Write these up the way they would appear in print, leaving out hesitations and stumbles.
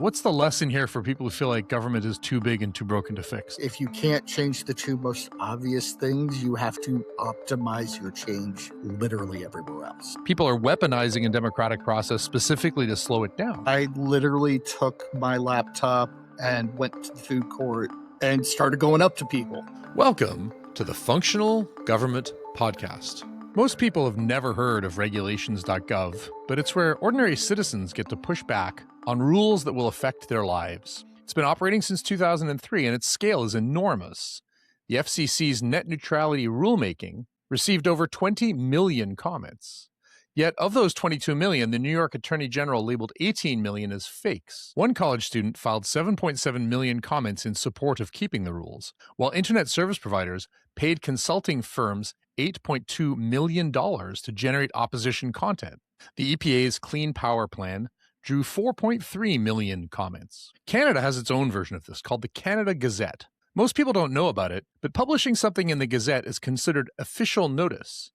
What's the lesson here for people who feel like government is too big and too broken to fix? If you can't change the two most obvious things, you have to optimize your change literally everywhere else. People are weaponizing a democratic process specifically to slow it down. I literally took my laptop and went to the food court and started going up to people. Welcome to the Functional Government Podcast. Most people have never heard of Regulations.gov, but it's where ordinary citizens get to push back on rules that will affect their lives. It's been operating since 2003, and its scale is enormous. The FCC's net neutrality rulemaking received over 20 million comments. Yet of those 22 million, the New York Attorney General labeled 18 million as fakes. One college student filed 7.7 million comments in support of keeping the rules, while internet service providers paid consulting firms $8.2 million to generate opposition content. The EPA's Clean Power Plan drew 4.3 million comments. Canada has its own version of this called the Canada Gazette. Most people don't know about it, but publishing something in the Gazette is considered official notice.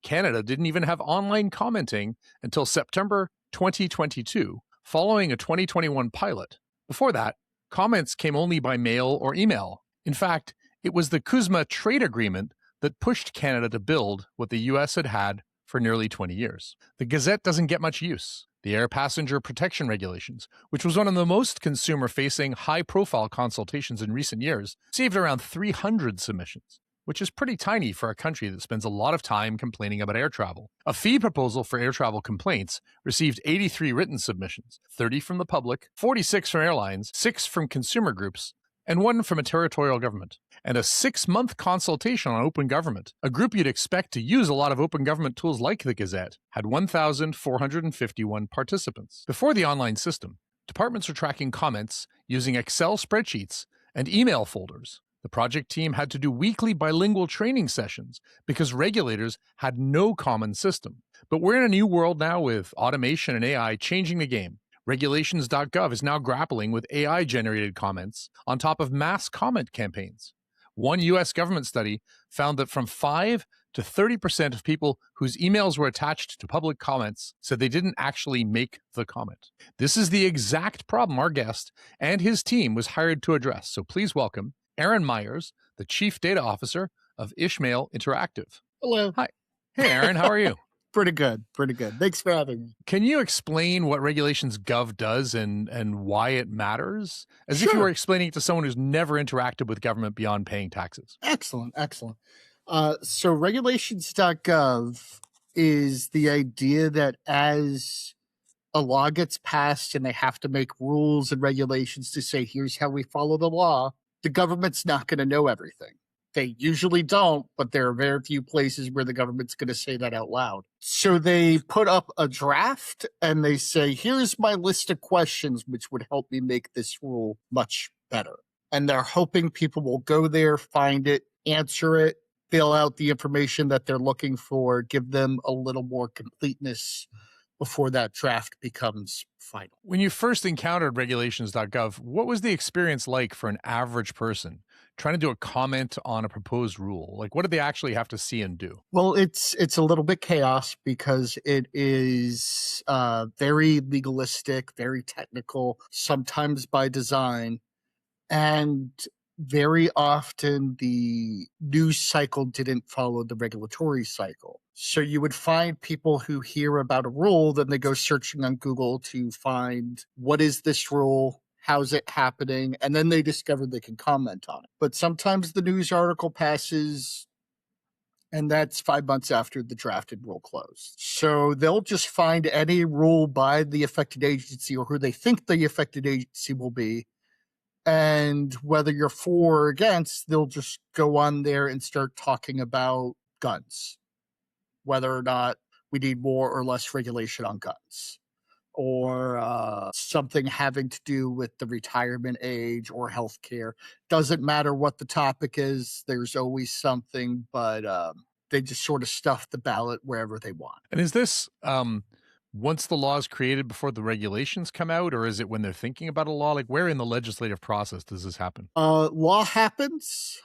Canada didn't even have online commenting until September 2022, following a 2021 pilot. Before that, comments came only by mail or email. In fact, it was the CUSMA trade agreement that pushed Canada to build what the US had had for nearly 20 years. The Gazette doesn't get much use. The Air Passenger Protection Regulations, which was one of the most consumer-facing, high-profile consultations in recent years, saved around 300 submissions, which is pretty tiny for a country that spends a lot of time complaining about air travel. A fee proposal for air travel complaints received 83 written submissions, 30 from the public, 46 from airlines, 6 from consumer groups, and 1 from a territorial government. And a 6-month consultation on open government, a group you'd expect to use a lot of open government tools like the Gazette, had 1,451 participants. Before the online system, departments were tracking comments using Excel spreadsheets and email folders. The project team had to do weekly bilingual training sessions because regulators had no common system. But we're in a new world now with automation and AI changing the game. Regulations.gov is now grappling with AI-generated comments on top of mass comment campaigns. One U.S. government study found that from 5 to 30% of people whose emails were attached to public comments said they didn't actually make the comment. This is the exact problem our guest and his team was hired to address. So please welcome Aaron Meyers, the Chief Data Officer of Ishmael Interactive. Hello. Hi. Hey, Aaron, how are you? Pretty good. Thanks for having me. Can you explain what Regulations.gov does and why it matters? As if you were explaining it to someone who's never interacted with government beyond paying taxes. Excellent. So Regulations.gov is the idea that as a law gets passed and they have to make rules and regulations to say, here's how we follow the law, the government's not going to know everything. They usually don't, but there are very few places where the government's going to say that out loud. So they put up a draft and they say, here's my list of questions which would help me make this rule much better. And they're hoping people will go there, find it, answer it, fill out the information that they're looking for, give them a little more completeness before that draft becomes final. When you first encountered Regulations.gov, what was the experience like for an average person trying to do a comment on a proposed rule? Like, what did they actually have to see and do? Well, it's a little bit chaos because it is very legalistic, very technical, sometimes by design. And very often the news cycle didn't follow the regulatory cycle. So you would find people who hear about a rule, then they go searching on Google to find what is this rule, how's it happening, and then they discover they can comment on it. But sometimes the news article passes, and that's 5 months after the drafted rule closed. So they'll just find any rule by the affected agency or who they think the affected agency will be, and whether you're for or against, they'll just go on there and start talking about guns, whether or not we need more or less regulation on guns, or something having to do with the retirement age or healthcare. Doesn't matter what the topic is, there's always something, but they just sort of stuff the ballot wherever they want. And is this once the law is created before the regulations come out, or is it when they're thinking about a law? Like, where in the legislative process does this happen? Law happens.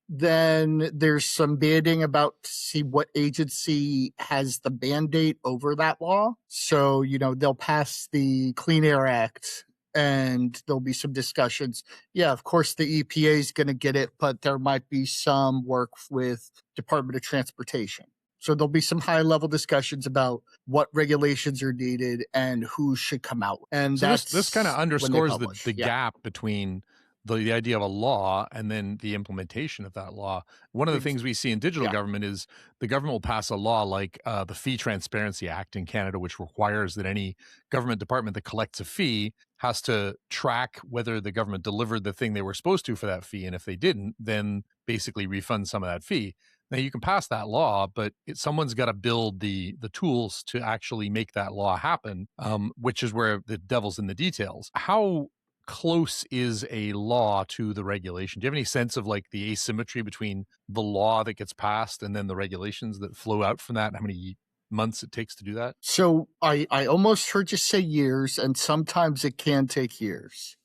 Then there's some banding about to see what agency has the mandate over that law. So, they'll pass the Clean Air Act and there'll be some discussions. Yeah, of course, the EPA is going to get it, but there might be some work with Department of Transportation. So there'll be some high-level discussions about what regulations are needed and who should come out. And So that's this kind of when they underscores publish. the Yeah. gap between the idea of a law and then the implementation of that law. One of the things we see in digital Yeah. government is the government will pass a law like the Fee Transparency Act in Canada, which requires that any government department that collects a fee has to track whether the government delivered the thing they were supposed to for that fee. And if they didn't, then basically refund some of that fee. Now you can pass that law, but someone's got to build the tools to actually make that law happen, which is where the devil's in the details. How close is a law to the regulation? Do you have any sense of like the asymmetry between the law that gets passed and then the regulations that flow out from that? How many months it takes to do that? So I almost heard you say years, and sometimes it can take years.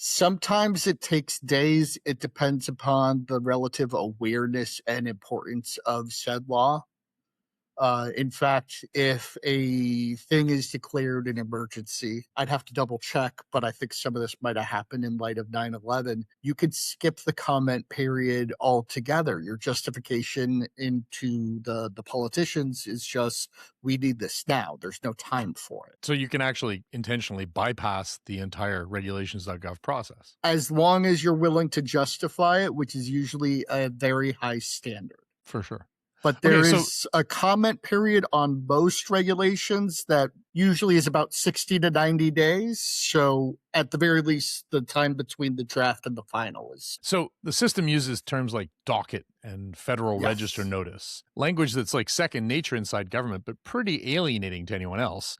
Sometimes it takes days. It depends upon the relative awareness and importance of said law. In fact, if a thing is declared an emergency, I'd have to double check, but I think some of this might have happened in light of 9/11. You could skip the comment period altogether. Your justification into the politicians is just, we need this now. There's no time for it. So you can actually intentionally bypass the entire regulations.gov process. As long as you're willing to justify it, which is usually a very high standard. For sure. But there is a comment period on most regulations that usually is about 60 to 90 days. So at the very least, the time between the draft and the final is. So the system uses terms like docket and Federal Register notice, language that's like second nature inside government, but pretty alienating to anyone else.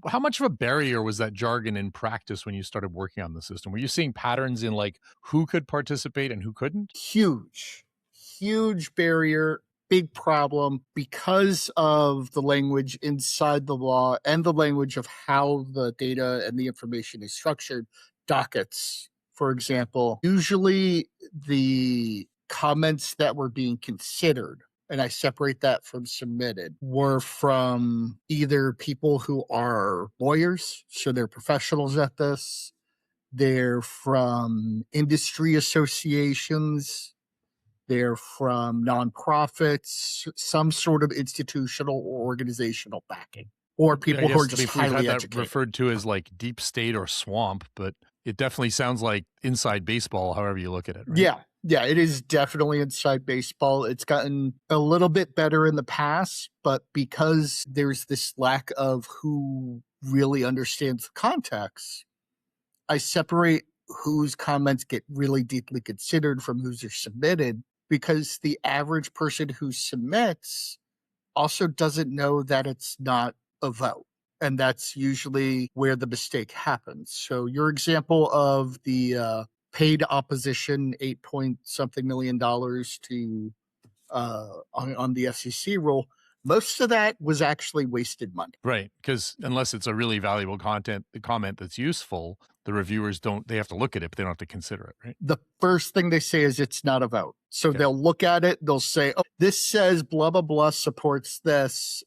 How much of a barrier was that jargon in practice when you started working on the system? Were you seeing patterns in like who could participate and who couldn't? Huge barrier, big problem because of the language inside the law and the language of how the data and the information is structured. Dockets, for example, usually the comments that were being considered, and I separate that from submitted, were from either people who are lawyers, so they're professionals at this, they're from industry associations, they're from nonprofits, some sort of institutional or organizational backing, or people who are just highly educated. That referred to as like deep state or swamp, but it definitely sounds like inside baseball, however you look at it. Right? Yeah, it is definitely inside baseball. It's gotten a little bit better in the past, but because there's this lack of who really understands the context, I separate whose comments get really deeply considered from whose are submitted, because the average person who submits also doesn't know that it's not a vote. And that's usually where the mistake happens. So your example of the paid opposition, $8 million to on the FCC rule, most of that was actually wasted money. Right, because unless it's a really valuable comment that's useful, the reviewers they have to look at it, but they don't have to consider it, right? The first thing they say is it's not a vote. So they'll look at it, they'll say, oh, this says blah, blah, blah supports this,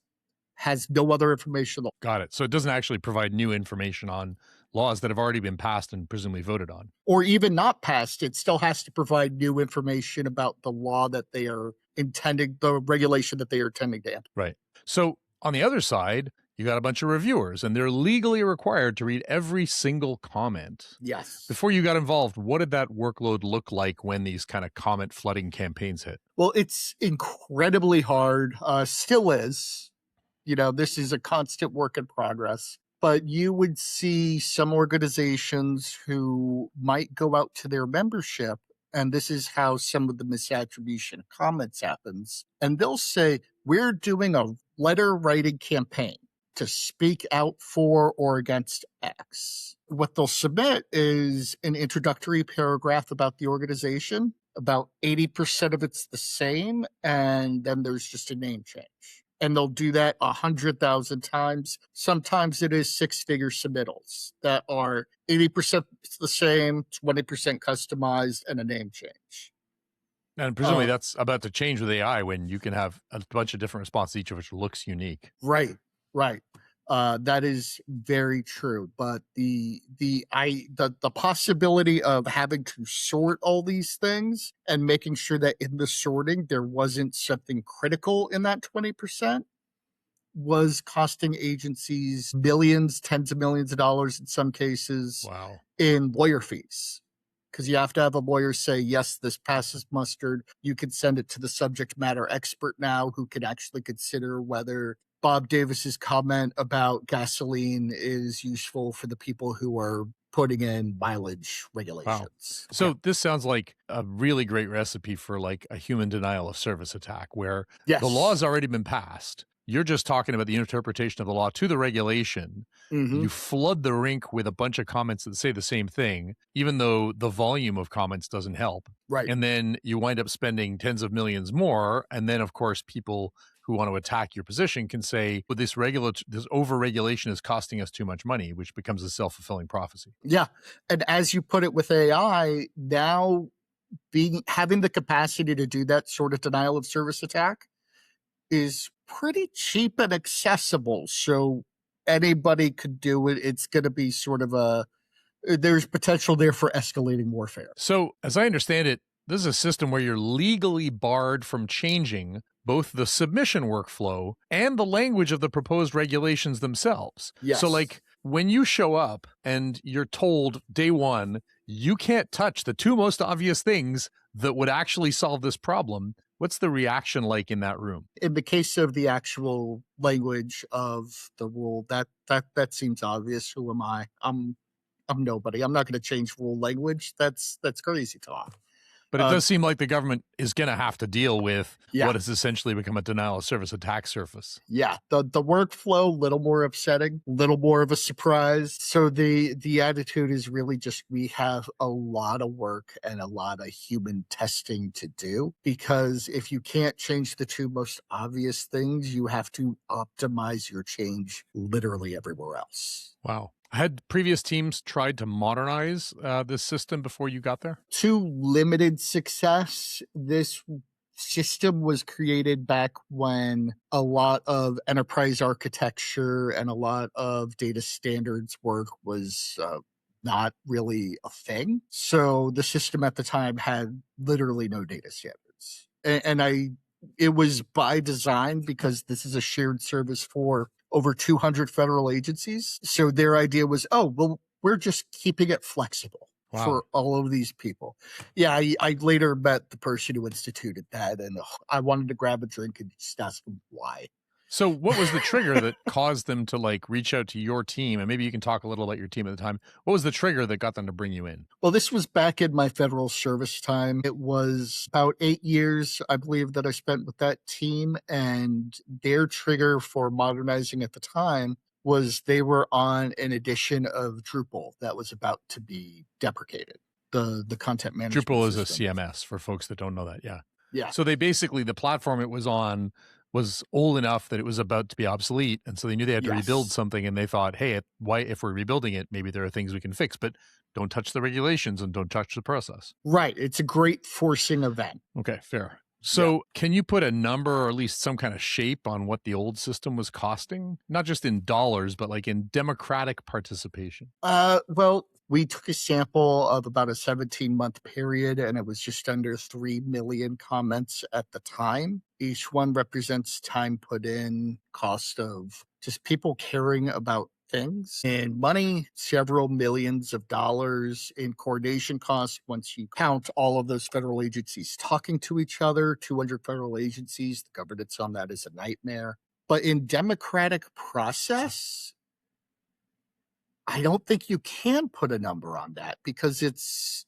has no other information. Got it. So it doesn't actually provide new information on laws that have already been passed and presumably voted on. Or even not passed, it still has to provide new information about the law that they are intending, the regulation that they are intending to implement. Right. So on the other side, you got a bunch of reviewers, and they're legally required to read every single comment. Yes. Before you got involved, what did that workload look like when these kind of comment flooding campaigns hit? Well, it's incredibly hard, still is. You know, this is a constant work in progress. But you would see some organizations who might go out to their membership, and this is how some of the misattribution of comments happens. And they'll say, we're doing a letter writing campaign to speak out for or against X. What they'll submit is an introductory paragraph about the organization. About 80% of it's the same, and then there's just a name change. And they'll do that 100,000 times. Sometimes it is six-figure submittals that are 80% the same, 20% customized, and a name change. And presumably that's about to change with AI when you can have a bunch of different responses, each of which looks unique. Right. That is very true. But the possibility of having to sort all these things and making sure that in the sorting there wasn't something critical in that 20% was costing agencies millions, tens of millions of dollars in some cases Wow. in lawyer fees. Because you have to have a lawyer say, yes, this passes mustard. You can send it to the subject matter expert now who can actually consider whether Bob Davis's comment about gasoline is useful for the people who are putting in mileage regulations. So this sounds like a really great recipe for like a human denial of service attack where Yes. the law has already been passed. You're just talking about the interpretation of the law to the regulation. Mhm. You flood the rink with a bunch of comments that say the same thing, even though the volume of comments doesn't help. Right. And then you wind up spending tens of millions more. And then, of course, people who want to attack your position can say, well, this over-regulation is costing us too much money, which becomes a self-fulfilling prophecy. Yeah. And as you put it with AI, now having the capacity to do that sort of denial of service attack is pretty cheap and accessible. So anybody could do it. It's going to be sort of there's potential there for escalating warfare. So as I understand it, this is a system where you're legally barred from changing both the submission workflow and the language of the proposed regulations themselves. Yes. So like when you show up and you're told day one, you can't touch the two most obvious things that would actually solve this problem, what's the reaction like in that room? In the case of the actual language of the rule, that seems obvious. Who am I? I'm nobody. I'm not going to change rule language. That's crazy talk. But it does seem like the government is going to have to deal with what has essentially become a denial of service attack surface. Yeah, the workflow, a little more upsetting, a little more of a surprise. So the attitude is really just we have a lot of work and a lot of human testing to do, because if you can't change the two most obvious things, you have to optimize your change literally everywhere else. Wow. Had previous teams tried to modernize this system before you got there? To limited success. This system was created back when a lot of enterprise architecture and a lot of data standards work was not really a thing. So the system at the time had literally no data standards. It was by design because this is a shared service for over 200 federal agencies. So their idea was, oh, well, we're just keeping it flexible for all of these people. Yeah, I later met the person who instituted that, and I wanted to grab a drink and just ask him why. So what was the trigger that caused them to like reach out to your team? And maybe you can talk a little about your team at the time. What was the trigger that got them to bring you in? Well, this was back in my federal service time. It was about 8 years, I believe, that I spent with that team. And their trigger for modernizing at the time was they were on an edition of Drupal that was about to be deprecated. The content management Drupal system. is a CMS for folks that don't know that. Yeah. Yeah. So they basically, the platform it was on was old enough that it was about to be obsolete. And so they knew they had to rebuild something, and they thought, hey, if we're rebuilding it, maybe there are things we can fix, but don't touch the regulations and don't touch the process. Right. It's a great forcing event. Okay, fair. So can you put a number or at least some kind of shape on what the old system was costing? Not just in dollars, but like in democratic participation? Well, we took a sample of about a 17-month period, and it was just under 3 million comments at the time. Each one represents time put in, cost of just people caring about things, and money, several millions of dollars in coordination costs. Once you count all of those federal agencies talking to each other, 200 federal agencies, the governance on that is a nightmare. But in democratic process, I don't think you can put a number on that, because it's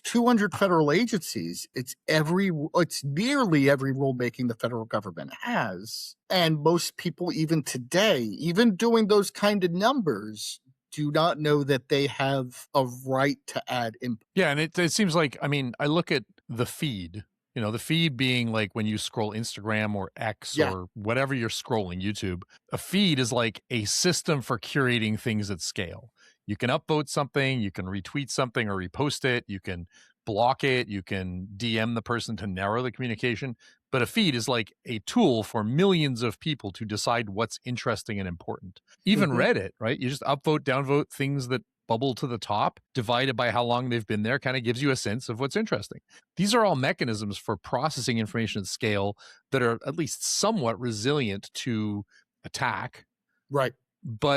200 federal agencies. It's nearly every rulemaking the federal government has. And most people, even today, even doing those kind of numbers, do not know that they have a right to add input. Yeah, and it seems like, I mean, I look at the feed, the feed being like when you scroll Instagram or X or whatever you're scrolling, YouTube, a feed is like a system for curating things at scale. You can upvote something, you can retweet something or repost it, you can block it, you can DM the person to narrow the communication, But a feed is like a tool for millions of people to decide what's interesting and important. Even Reddit, right? You just upvote, downvote things that bubble to the top, divided by how long they've been there, kind of gives you a sense of what's interesting. These are all mechanisms for processing information at scale that are at least somewhat resilient to attack. Right.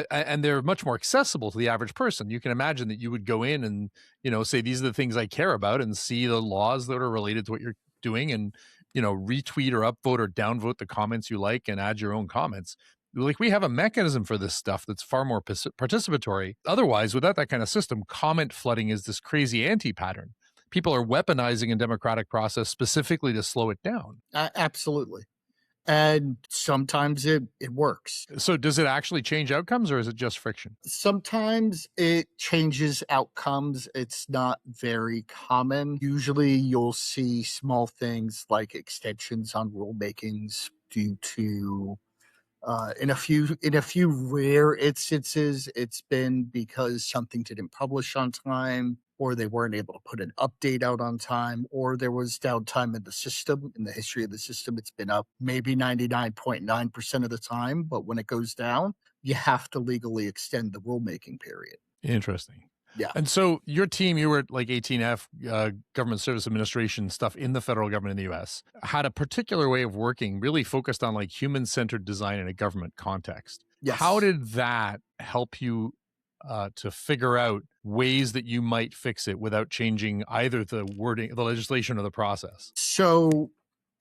And they're much more accessible to the average person. You can imagine that you would go in and, say, these are the things I care about, and see the laws that are related to what you're doing, and, retweet or upvote or downvote the comments you like and add your own comments. Like, we have a mechanism for this stuff that's far more participatory. Otherwise, without that kind of system, comment flooding is this crazy anti-pattern. People are weaponizing a democratic process specifically to slow it down. Absolutely. And sometimes it works. So does it actually change outcomes, or is it just friction? Sometimes it changes outcomes. It's not very common. Usually you'll see small things like extensions on rulemakings due to in a few rare instances, it's been because something didn't publish on time, or they weren't able to put an update out on time, or there was downtime in the system. In the history of the system, it's been up maybe 99.9% of the time, but when it goes down, you have to legally extend the rulemaking period. Interesting. Yeah. And so your team, you were at like 18F, Government Service Administration stuff in the federal government in the US, had a particular way of working, really focused on like human-centered design in a government context. Yes. How did that help you to figure out ways that you might fix it without changing either the wording, the legislation, or the process? So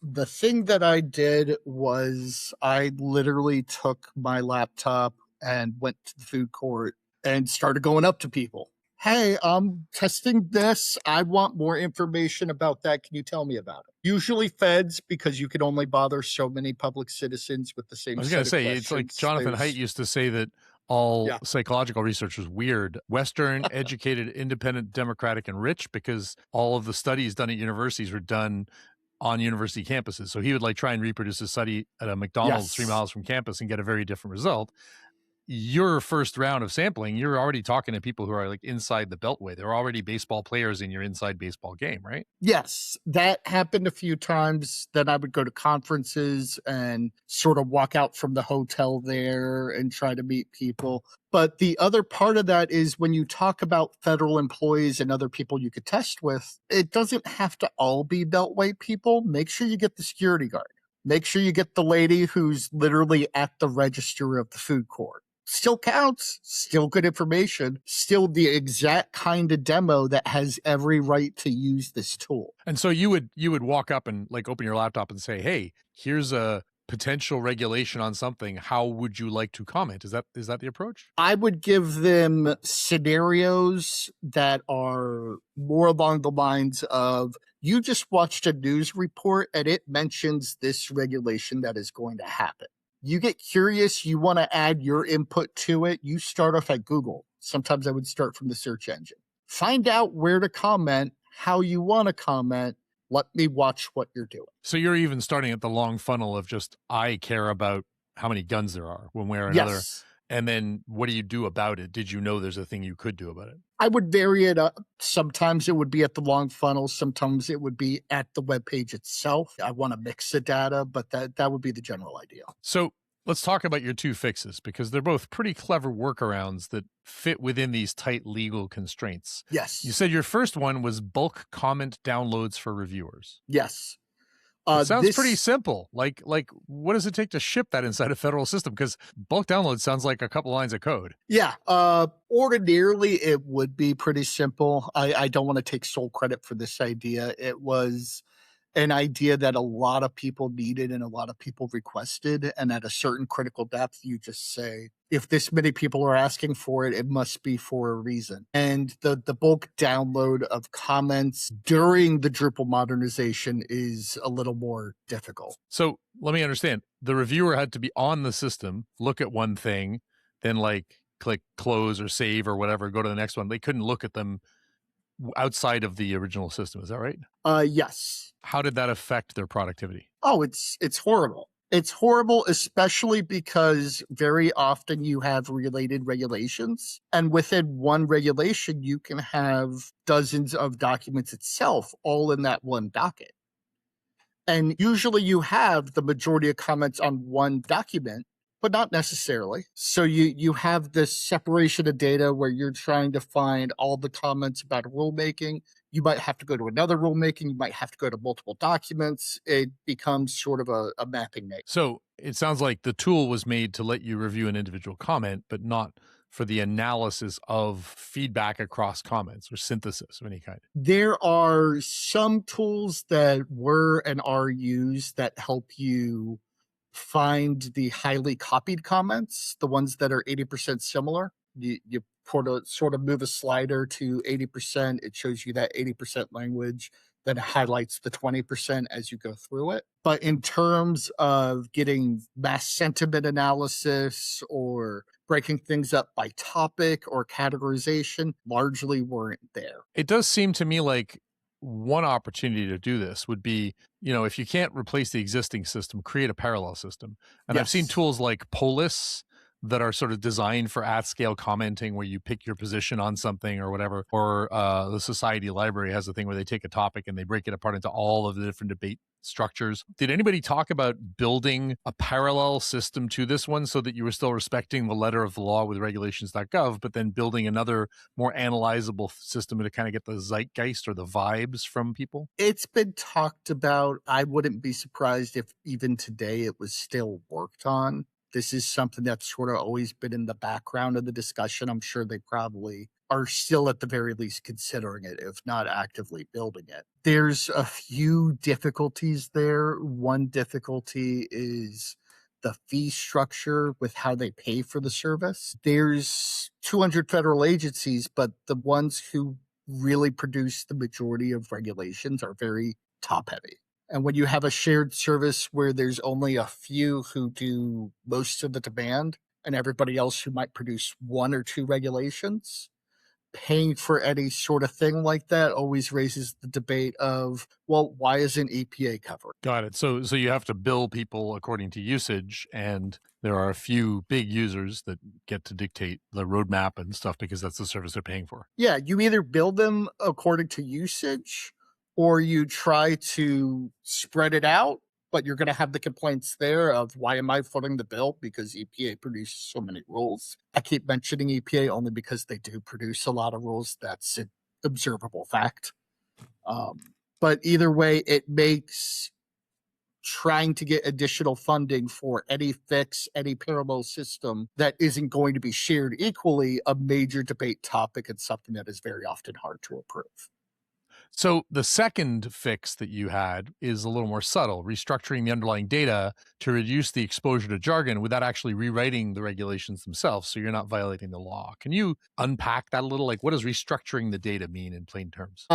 the thing that I did was I literally took my laptop and went to the food court and started going up to people. Hey, I'm testing this. I want more information about that. Can you tell me about it? Usually feds, because you can only bother so many public citizens with the same. I was going to say, it's like Jonathan Haidt used to say that all psychological research was weird. Western, educated, independent, democratic, and rich, because all of the studies done at universities were done on university campuses. So he would like try and reproduce a study at a McDonald's 3 miles from campus and get a very different result. Your first round of sampling, you're already talking to people who are like inside the beltway. They're already baseball players in your inside baseball game, right? Yes, that happened a few times. Then I would go to conferences and sort of walk out from the hotel there and try to meet people. But the other part of that is when you talk about federal employees and other people you could test with, it doesn't have to all be beltway people. Make sure you get the security guard. Make sure you get the lady who's literally at the register of the food court. Still counts, still good information, still the exact kind of demo that has every right to use this tool. And so you would walk up and like open your laptop and say, hey, here's a potential regulation on something. How would you like to comment? Is that the approach? I would give them scenarios that are more along the lines of, you just watched a news report and it mentions this regulation that is going to happen. You get curious, you want to add your input to it, you start off at Google. Sometimes I would start from the search engine. Find out where to comment, how you want to comment. Let me watch what you're doing. So you're even starting at the long funnel of just, I care about how many guns there are one way or another. Yes. And then what do you do about it? Did you know there's a thing you could do about it? I would vary it up. Sometimes it would be at the long funnel. Sometimes it would be at the web page itself. I want to mix the data, but that would be the general idea. So let's talk about your two fixes, because they're both pretty clever workarounds that fit within these tight legal constraints. Yes. You said your first one was bulk comment downloads for reviewers. Yes. It sounds pretty simple. Like what does it take to ship that inside a federal system? Because bulk download sounds like a couple lines of code. Yeah. Ordinarily, it would be pretty simple. I don't want to take sole credit for this idea. It was an idea that a lot of people needed and a lot of people requested. And at a certain critical depth, you just say, if this many people are asking for it, it must be for a reason. And the bulk download of comments during the Drupal modernization is a little more difficult. So let me understand. The reviewer had to be on the system, look at one thing, then like click close or save or whatever, go to the next one. They couldn't look at them outside of the original system. Is that right? Yes. How did that affect their productivity? Oh, it's horrible. It's horrible, especially because very often you have related regulations. And within one regulation, you can have dozens of documents itself all in that one docket. And usually you have the majority of comments on one document, but not necessarily. So you have this separation of data where you're trying to find all the comments about rulemaking. You might have to go to another rulemaking. You might have to go to multiple documents. It becomes sort of a mapping name. So it sounds like the tool was made to let you review an individual comment, but not for the analysis of feedback across comments or synthesis of any kind. There are some tools that were and are used that help you find the highly copied comments, the ones that are 80% similar. You sort of move a slider to 80%. It shows you that 80% language, then it highlights the 20% as you go through it. But in terms of getting mass sentiment analysis or breaking things up by topic or categorization, largely weren't there. It does seem to me like one opportunity to do this would be, if you can't replace the existing system, create a parallel system. And I've seen Yes. tools like Polis that are sort of designed for at-scale commenting where you pick your position on something or whatever. Or the Society Library has a thing where they take a topic and they break it apart into all of the different debate structures. Did anybody talk about building a parallel system to this one so that you were still respecting the letter of the law with regulations.gov, but then building another more analyzable system to kind of get the zeitgeist or the vibes from people? It's been talked about. I wouldn't be surprised if even today it was still worked on. This is something that's sort of always been in the background of the discussion. I'm sure they probably are still at the very least considering it, if not actively building it. There's a few difficulties there. One difficulty is the fee structure with how they pay for the service. There's 200 federal agencies, but the ones who really produce the majority of regulations are very top heavy. And when you have a shared service where there's only a few who do most of the demand and everybody else who might produce one or two regulations, paying for any sort of thing like that always raises the debate of, well, why isn't EPA covered? Got it. So you have to bill people according to usage, and there are a few big users that get to dictate the roadmap and stuff because that's the service they're paying for. Yeah, you either bill them according to usage or you try to spread it out, but you're going to have the complaints there of why am I footing the bill because EPA produces so many rules. I keep mentioning EPA only because they do produce a lot of rules. That's an observable fact. But either way, it makes trying to get additional funding for any fix, any parallel system that isn't going to be shared equally a major debate topic and something that is very often hard to approve. So the second fix that you had is a little more subtle, restructuring the underlying data to reduce the exposure to jargon without actually rewriting the regulations themselves, so you're not violating the law. Can you unpack that a little? Like, what does restructuring the data mean in plain terms?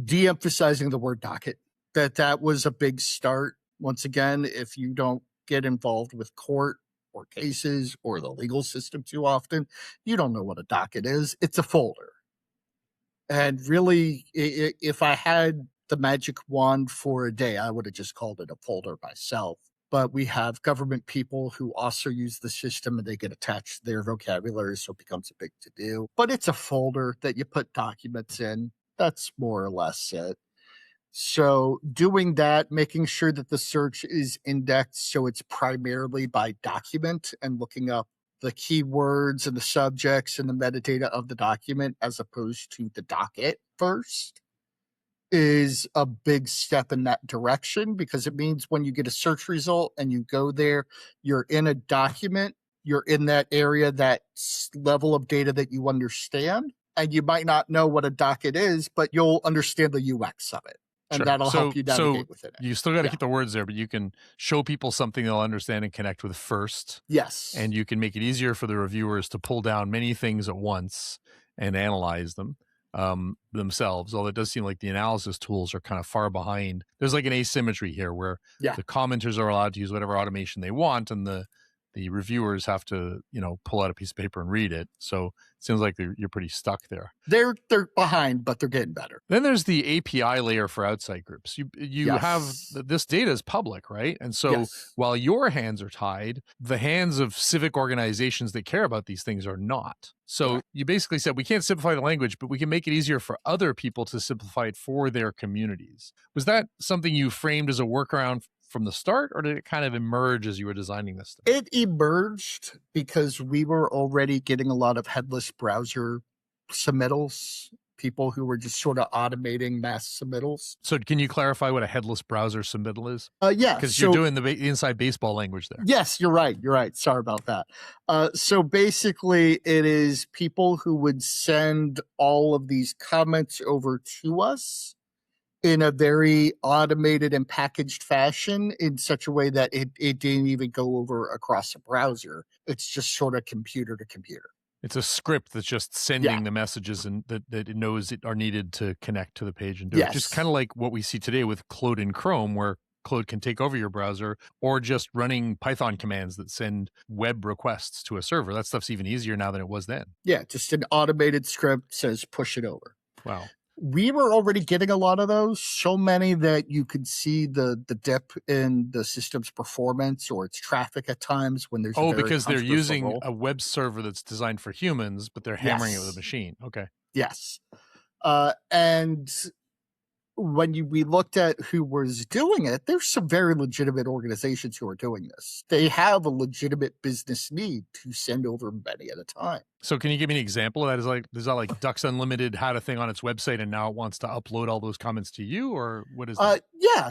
De-emphasizing the word docket. That was a big start. Once again, if you don't get involved with court or cases or the legal system too often, you don't know what a docket is. It's a folder. And really, if I had the magic wand for a day, I would have just called it a folder myself. But we have government people who also use the system and they get attached to their vocabulary, so it becomes a big to-do. But it's a folder that you put documents in. That's more or less it. So doing that, making sure that the search is indexed so it's primarily by document and looking up the keywords and the subjects and the metadata of the document as opposed to the docket first is a big step in that direction because it means when you get a search result and you go there, you're in a document, you're in that area, that level of data that you understand, and you might not know what a docket is, but you'll understand the UX of it. And Sure. that'll help you navigate within it. You still got to keep the words there, but you can show people something they'll understand and connect with first. Yes. And you can make it easier for the reviewers to pull down many things at once and analyze them themselves. Although it does seem like the analysis tools are kind of far behind. There's like an asymmetry here where the commenters are allowed to use whatever automation they want, and the the reviewers have to, pull out a piece of paper and read it. So it seems like you're pretty stuck there. They're behind, but they're getting better. Then there's the API layer for outside groups. You have this data is public, right? And so while your hands are tied, the hands of civic organizations that care about these things are not. So you basically said, we can't simplify the language, but we can make it easier for other people to simplify it for their communities. Was that something you framed as a workaround from the start, or did it kind of emerge as you were designing this stuff? It emerged because we were already getting a lot of headless browser submittals, people who were just sort of automating mass submittals. So can you clarify what a headless browser submittal is? Yeah. Because you're doing the inside baseball language there. Yes, you're right. You're right. Sorry about that. So basically, it is people who would send all of these comments over to us in a very automated and packaged fashion in such a way that it didn't even go over across a browser. It's just sort of computer to computer. It's a script that's just sending the messages and that it knows are needed to connect to the page and do it. Just kind of like what we see today with Claude in Chrome, where Claude can take over your browser, or just running Python commands that send web requests to a server. That stuff's even easier now than it was then. Yeah, just an automated script says push it over. Wow. We were already getting a lot of those, so many that you could see the dip in the system's performance or its traffic at times when there's because they're using a web server that's designed for humans, but they're hammering it with a machine. Okay. Yes. And when we looked at who was doing it, there's some very legitimate organizations who are doing this. They have a legitimate business need to send over many at a time. So can you give me an example of that? Is that like Ducks Unlimited had a thing on its website and now it wants to upload all those comments to you, or what is that?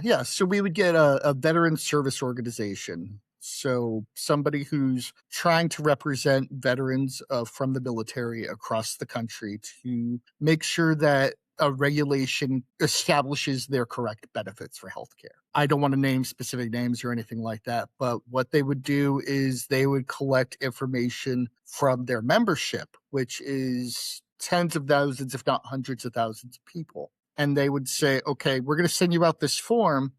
Yeah. So we would get a veteran service organization. So somebody who's trying to represent veterans from the military across the country to make sure that a regulation establishes their correct benefits for healthcare. I don't want to name specific names or anything like that, but what they would do is they would collect information from their membership, which is tens of thousands, if not hundreds of thousands of people. And they would say, okay, we're going to send you out this form.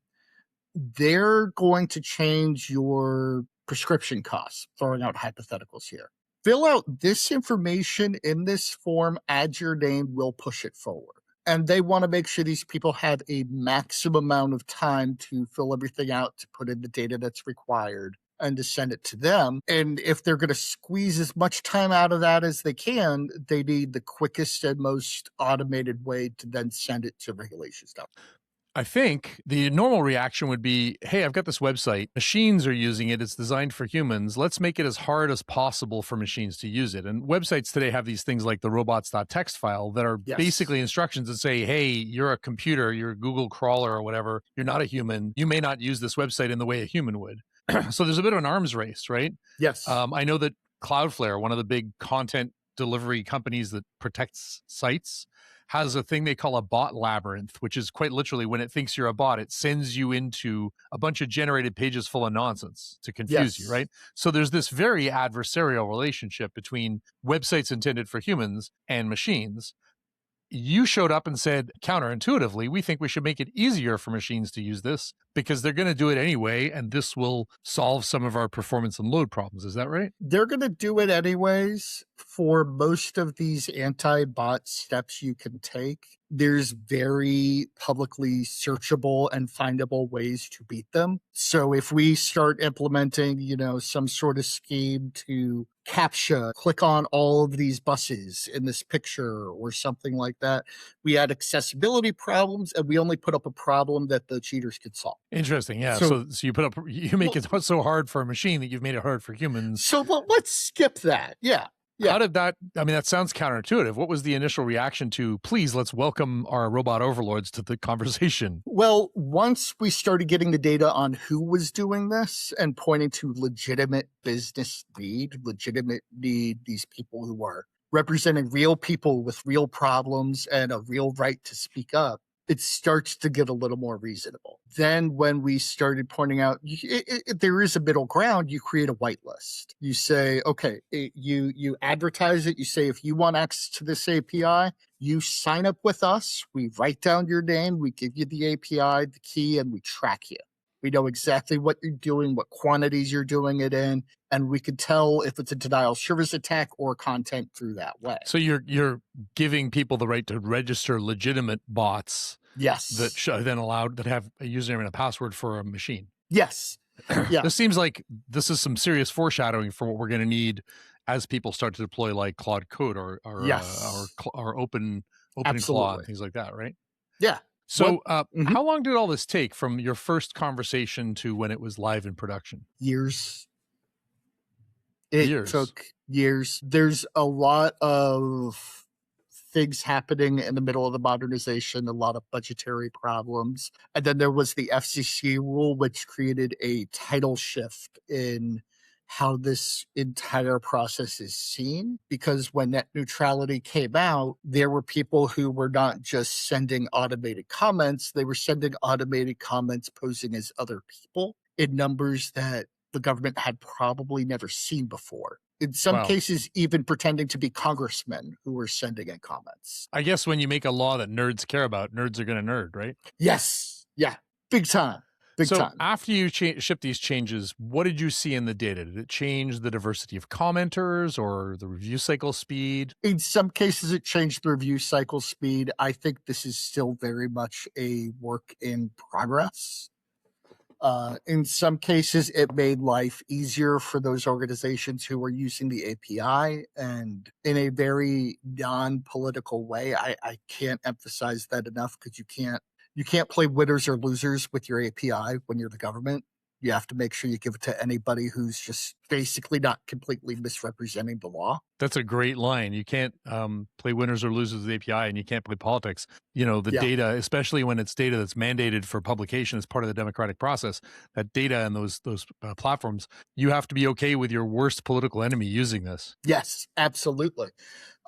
They're going to change your prescription costs, throwing out hypotheticals here. Fill out this information in this form, add your name, we'll push it forward. And they want to make sure these people have a maximum amount of time to fill everything out, to put in the data that's required, and to send it to them. And if they're going to squeeze as much time out of that as they can, they need the quickest and most automated way to then send it to Regulations.gov. I think the normal reaction would be, hey, I've got this website. Machines are using it. It's designed for humans. Let's make it as hard as possible for machines to use it. And websites today have these things like the robots.txt file that are basically instructions that say, hey, you're a computer, you're a Google crawler or whatever. You're not a human. You may not use this website in the way a human would. So there's a bit of an arms race, right? Yes. I know that Cloudflare, one of the big content delivery companies that protects sites, has a thing they call a bot labyrinth, which is quite literally when it thinks you're a bot, it sends you into a bunch of generated pages full of nonsense to confuse you, right? So there's this very adversarial relationship between websites intended for humans and machines. You showed up and said, counterintuitively, we think we should make it easier for machines to use this because they're going to do it anyway, and this will solve some of our performance and load problems. Is that right? They're going to do it anyways. For most of these anti-bot steps you can take, there's very publicly searchable and findable ways to beat them. So if we start implementing, some sort of scheme to CAPTCHA, click on all of these buses in this picture or something like that, we had accessibility problems and we only put up a problem that the cheaters could solve. Interesting. Yeah. So you make it so hard for a machine that you've made it hard for humans. So let's skip that. Yeah. How did that, that sounds counterintuitive. What was the initial reaction to, please, let's welcome our robot overlords to the conversation? Well, once we started getting the data on who was doing this and pointing to legitimate business need, these people who are representing real people with real problems and a real right to speak up, it starts to get a little more reasonable. Then when we started pointing out there is a middle ground, you create a whitelist. You say, okay, you advertise it. You say, if you want access to this API, you sign up with us. We write down your name. We give you the API, the key, and we track you. We know exactly what you're doing, what quantities you're doing it in, and we can tell if it's a denial of service attack or content through that way. So you're giving people the right to register legitimate bots Yes. that are then allowed that have a username and a password for a machine. Yes. Yeah. This seems like this is some serious foreshadowing for what we're going to need as people start to deploy like Claude Code or Yes. open Claw Absolutely. and things like that, right? Yeah. So how long did all this take from your first conversation to when it was live in production? Years. Years. Took years. There's a lot of things happening in the middle of the modernization, a lot of budgetary problems. And then there was the FCC rule, which created a tidal shift in how this entire process is seen. Because when net neutrality came out, there were people who were not just sending automated comments, they were sending automated comments posing as other people in numbers that the government had probably never seen before. In some cases, even pretending to be congressmen who were sending in comments. I guess when you make a law that nerds care about, nerds are going to nerd, right? Yes. Yeah. Big time. Big time. After you ship these changes, what did you see in the data? Did it change the diversity of commenters or the review cycle speed? In some cases, it changed the review cycle speed. I think this is still very much a work in progress. In some cases, it made life easier for those organizations who were using the API, and in a very non-political way. I can't emphasize that enough, because you can't play winners or losers with your API when you're the government. You have to make sure you give it to anybody who's just basically not completely misrepresenting the law. That's a great line. You can't play winners or losers with the API, and you can't play politics. You know, the data, especially when it's data that's mandated for publication as part of the democratic process, that data and those platforms, you have to be okay with your worst political enemy using this. Yes, absolutely.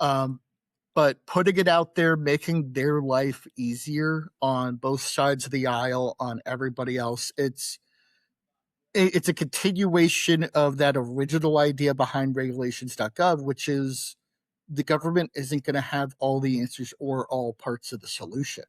But putting it out there, making their life easier on both sides of the aisle, on everybody else, it's a continuation of that original idea behind Regulations.gov, which is the government isn't going to have all the answers or all parts of the solution.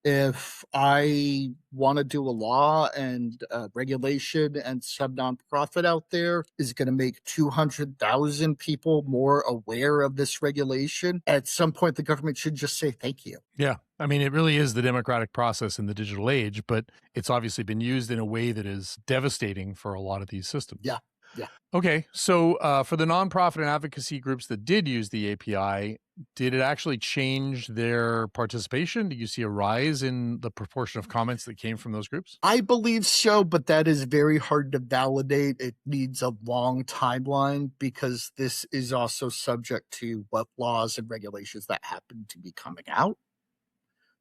If I want to do a law and regulation, and some nonprofit out there is going to make 200,000 people more aware of this regulation, at some point the government should just say thank you. Yeah. I mean, it really is the democratic process in the digital age, but it's obviously been used in a way that is devastating for a lot of these systems. Yeah. Yeah. Okay. So for the nonprofit and advocacy groups that did use the API, did it actually change their participation? Did you see a rise in the proportion of comments that came from those groups? I believe so, but that is very hard to validate. It needs a long timeline, because this is also subject to what laws and regulations that happen to be coming out.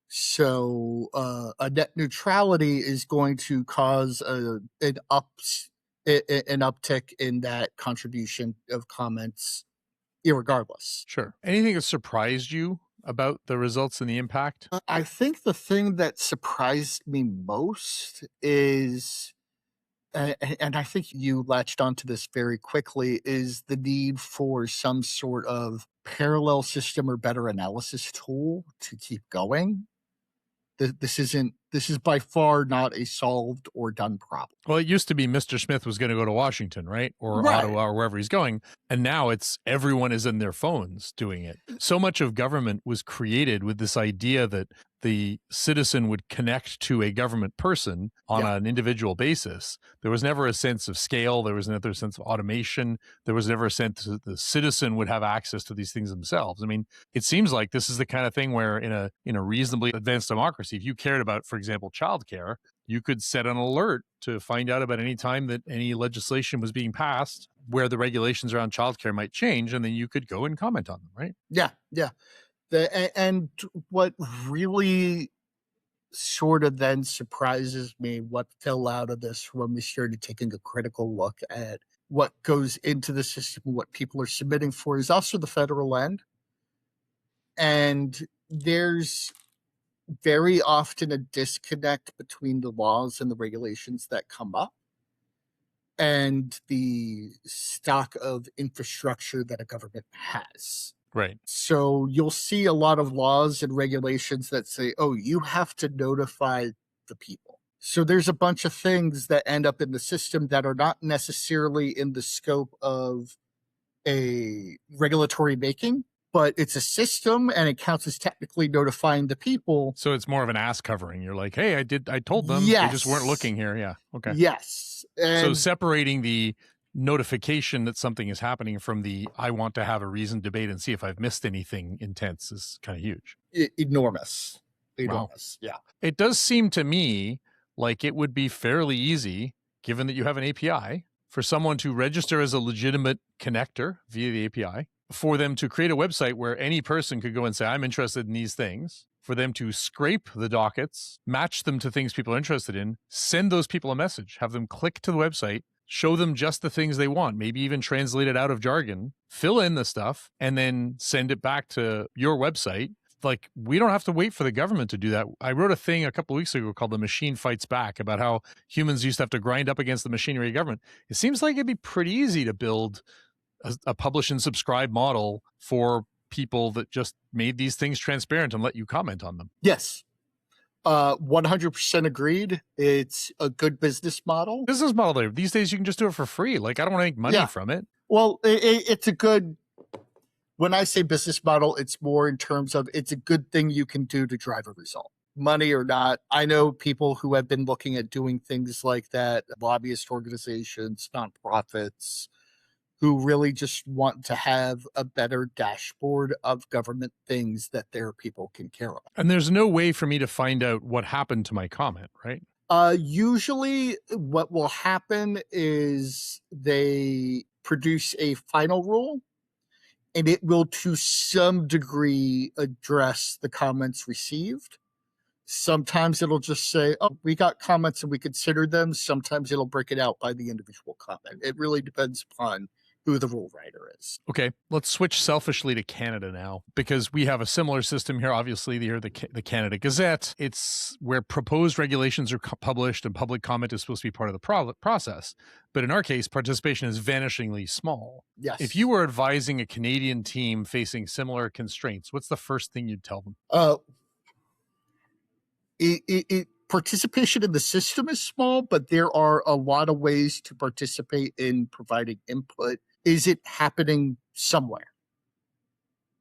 So a net neutrality is going to cause an uptick in that contribution of comments, irregardless. Sure. Anything that surprised you about the results and the impact? I think the thing that surprised me most is, and I think you latched onto this very quickly, is the need for some sort of parallel system or better analysis tool to keep going. This is by far not a solved or done problem. Well, it used to be Mr. Smith was going to go to Washington, right? Or Ottawa, or wherever he's going. And now it's everyone is in their phones doing it. So much of government was created with this idea that the citizen would connect to a government person on an individual basis. There was never a sense of scale. There was never a sense of automation. There was never a sense that the citizen would have access to these things themselves. I mean, it seems like this is the kind of thing where in a reasonably advanced democracy, if you cared about, for example, childcare, you could set an alert to find out about any time that any legislation was being passed where the regulations around childcare might change, and then you could go and comment on them, right? Yeah, yeah. And what really sort of then surprises me, what fell out of this when we started taking a critical look at what goes into the system, what people are submitting for, is also the federal end. And there's very often a disconnect between the laws and the regulations that come up and the stock of infrastructure that a government has. Right. So you'll see a lot of laws and regulations that say, oh, you have to notify the people. So there's a bunch of things that end up in the system that are not necessarily in the scope of a regulatory making, but it's a system and it counts as technically notifying the people. So it's more of an ass covering. You're like, hey, I told them. Yes. They just weren't looking here. Yeah. Okay. Yes. And so separating the notification that something is happening from the I want to have a reasoned debate and see if I've missed anything intense is kind of huge. Enormous. Wow. Yeah. It does seem to me like it would be fairly easy, given that you have an API, for someone to register as a legitimate connector via the API, for them to create a website where any person could go and say, I'm interested in these things, for them to scrape the dockets, match them to things people are interested in, send those people a message, have them click to the website, show them just the things they want, maybe even translate it out of jargon, fill in the stuff, and then send it back to your website. Like, we don't have to wait for the government to do that. I wrote a thing a couple of weeks ago called The Machine Fights Back about how humans used to have to grind up against the machinery of government. It seems like it'd be pretty easy to build a publish and subscribe model for people that just made these things transparent and let you comment on them. Yes. 100% agreed. It's a good business model. Business model. These days you can just do it for free. Like, I don't want to make money from it. Well, it's a good... When I say business model, it's more in terms of it's a good thing you can do to drive a result. Money or not, I know people who have been looking at doing things like that, lobbyist organizations, nonprofits, who really just want to have a better dashboard of government things that their people can care of. And there's no way for me to find out what happened to my comment, right? Usually what will happen is they produce a final rule, and it will, to some degree, address the comments received. Sometimes it'll just say, oh, we got comments and we considered them. Sometimes it'll break it out by the individual comment. It really depends upon who the rule writer is. Okay, let's switch selfishly to Canada now, because we have a similar system here. Obviously, you're the Canada Gazette. It's where proposed regulations are published and public comment is supposed to be part of the process. But in our case, participation is vanishingly small. Yes. If you were advising a Canadian team facing similar constraints, what's the first thing you'd tell them? Participation in the system is small, but there are a lot of ways to participate in providing input. Is it happening somewhere?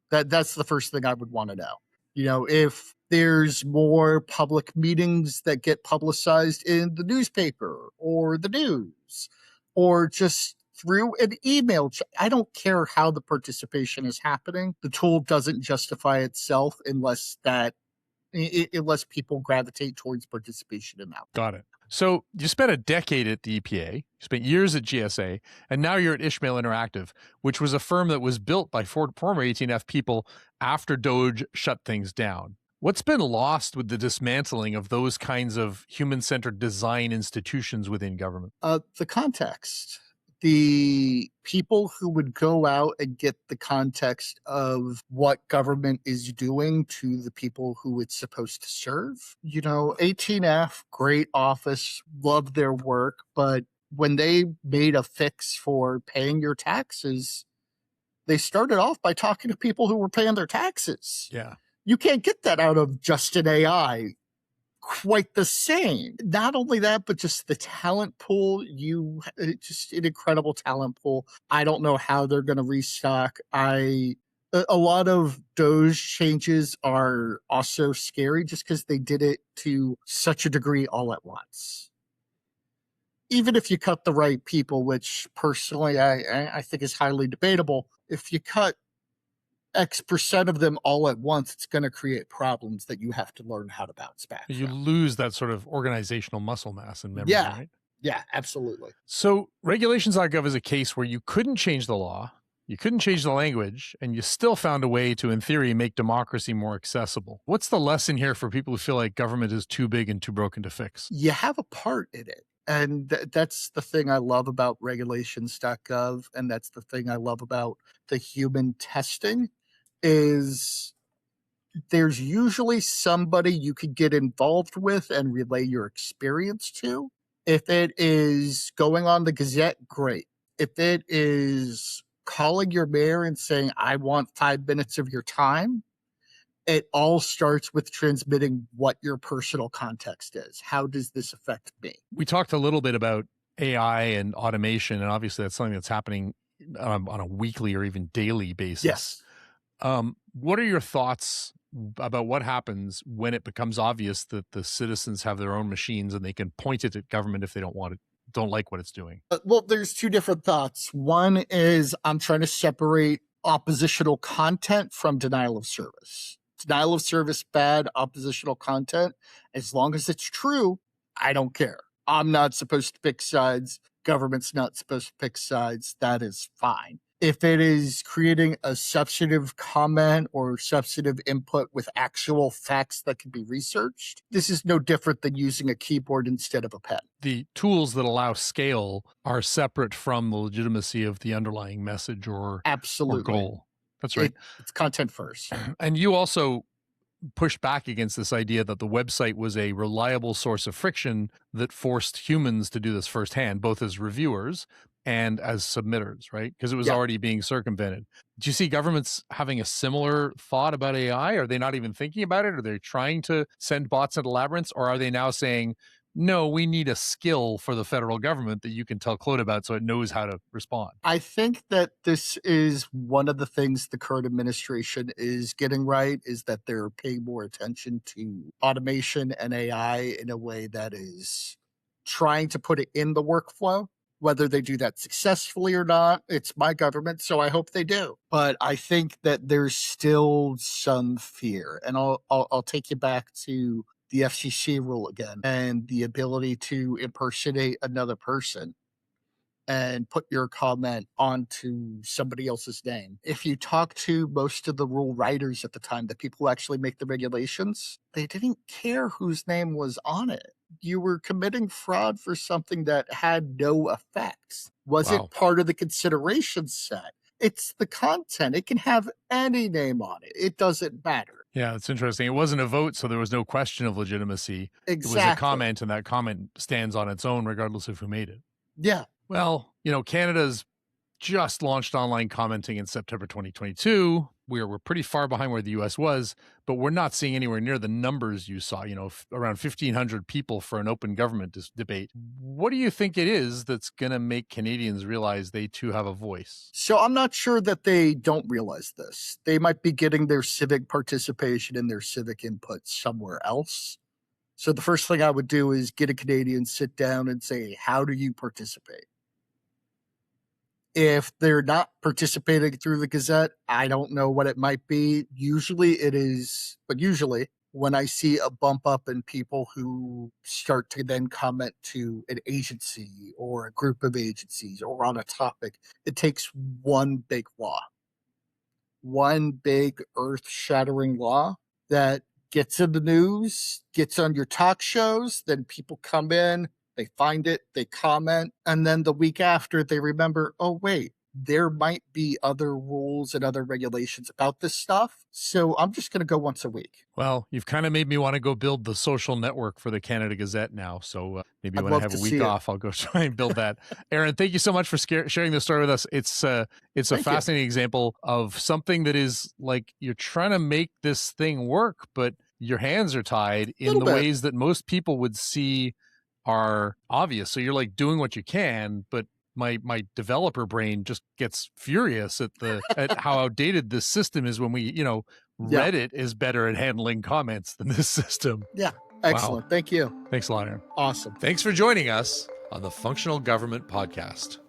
That's the first thing I would want to know. You know, if there's more public meetings that get publicized in the newspaper or the news, or just through an email. I don't care how the participation is happening. The tool doesn't justify itself unless people gravitate towards participation in that. Got it. So you spent a decade at the EPA, you spent years at GSA, and now you're at Ishmael Interactive, which was a firm that was built by former 18F people after DOGE shut things down. What's been lost with the dismantling of those kinds of human-centered design institutions within government? The context. The people who would go out and get the context of what government is doing to the people who it's supposed to serve. You know, 18F, great office, love their work, but when they made a fix for paying your taxes, they started off by talking to people who were paying their taxes. Yeah. You can't get that out of just an AI quite the same. Not only that, but just the talent pool, just an incredible talent pool. I don't know how they're going to restock. A lot of DOGE changes are also scary just because they did it to such a degree all at once. Even if you cut the right people, which personally I think is highly debatable, if you cut X percent of them all at once, it's going to create problems that you have to learn how to bounce back. You lose that sort of organizational muscle mass and memory, Yeah. right? Yeah, absolutely. So Regulations.gov is a case where you couldn't change the law, you couldn't change the language, and you still found a way to, in theory, make democracy more accessible. What's the lesson here for people who feel like government is too big and too broken to fix? You have a part in it. And that's the thing I love about Regulations.gov, and that's the thing I love about the human testing, is there's usually somebody you could get involved with and relay your experience to. If it is going on the Gazette, great. If it is calling your mayor and saying, I want 5 minutes of your time, It all starts with transmitting what your personal context is. How does this affect me? We talked a little bit about AI and automation, and obviously that's something that's happening on a weekly or even daily basis. Yes. What are your thoughts about what happens when it becomes obvious that the citizens have their own machines and they can point it at government if they don't like what it's doing? Well, there's two different thoughts. One is I'm trying to separate oppositional content from denial of service. Denial of service, bad. Oppositional content, as long as it's true, I don't care. I'm not supposed to pick sides. Government's not supposed to pick sides. That is fine. If it is creating a substantive comment or substantive input with actual facts that can be researched, this is no different than using a keyboard instead of a pen. The tools that allow scale are separate from the legitimacy of the underlying message or goal. That's right. It's content first. And you also push back against this idea that the website was a reliable source of friction that forced humans to do this firsthand, both as reviewers and as submitters, right? Because it was already being circumvented. Do you see governments having a similar thought about AI? Are they not even thinking about it? Are they trying to send bots into labyrinths? Or are they now saying, no, we need a skill for the federal government that you can tell Claude about so it knows how to respond? I think that this is one of the things the current administration is getting right, is that they're paying more attention to automation and AI in a way that is trying to put it in the workflow. Whether they do that successfully or not, it's my government, so I hope they do. But I think that there's still some fear. And I'll take you back to the FCC rule again and the ability to impersonate another person and put your comment onto somebody else's name. If you talk to most of the rule writers at the time, the people who actually make the regulations, they didn't care whose name was on it. You were committing fraud for something that had no effects. Was it part of the consideration set? It's the content. It can have any name on it. It doesn't matter. Yeah, it's interesting. It wasn't a vote, so there was no question of legitimacy. Exactly. It was a comment, and that comment stands on its own regardless of who made it. Yeah. Well, Canada's just launched online commenting in September 2022. We're pretty far behind where the U.S. was, but we're not seeing anywhere near the numbers you saw, around 1,500 people for an open government debate. What do you think it is that's going to make Canadians realize they too have a voice? So I'm not sure that they don't realize this. They might be getting their civic participation and their civic input somewhere else. So the first thing I would do is get a Canadian, sit down and say, how do you participate? If they're not participating through the Gazette, I don't know what it might be. Usually it is, but usually when I see a bump up in people who start to then comment to an agency or a group of agencies or on a topic, it takes one big law, one big earth-shattering law that gets in the news, gets on your talk shows, then people come in, they find it, they comment, and then the week after they remember, oh, wait, there might be other rules and other regulations about this stuff. So I'm just going to go once a week. Well, you've kind of made me want to go build the social network for the Canada Gazette now. So maybe when I have a week off, I'll go try and build that. Aaron, thank you so much for sharing this story with us. It's a fascinating example of something that is like you're trying to make this thing work, but your hands are tied in the ways that most people would see are obvious. So you're like doing what you can, but my developer brain just gets furious at how outdated this system is when we, Reddit is better at handling comments than this system. Yeah. Excellent. Wow. Thank you. Thanks a lot, Aaron. Awesome. Thanks for joining us on the Functional Government Podcast.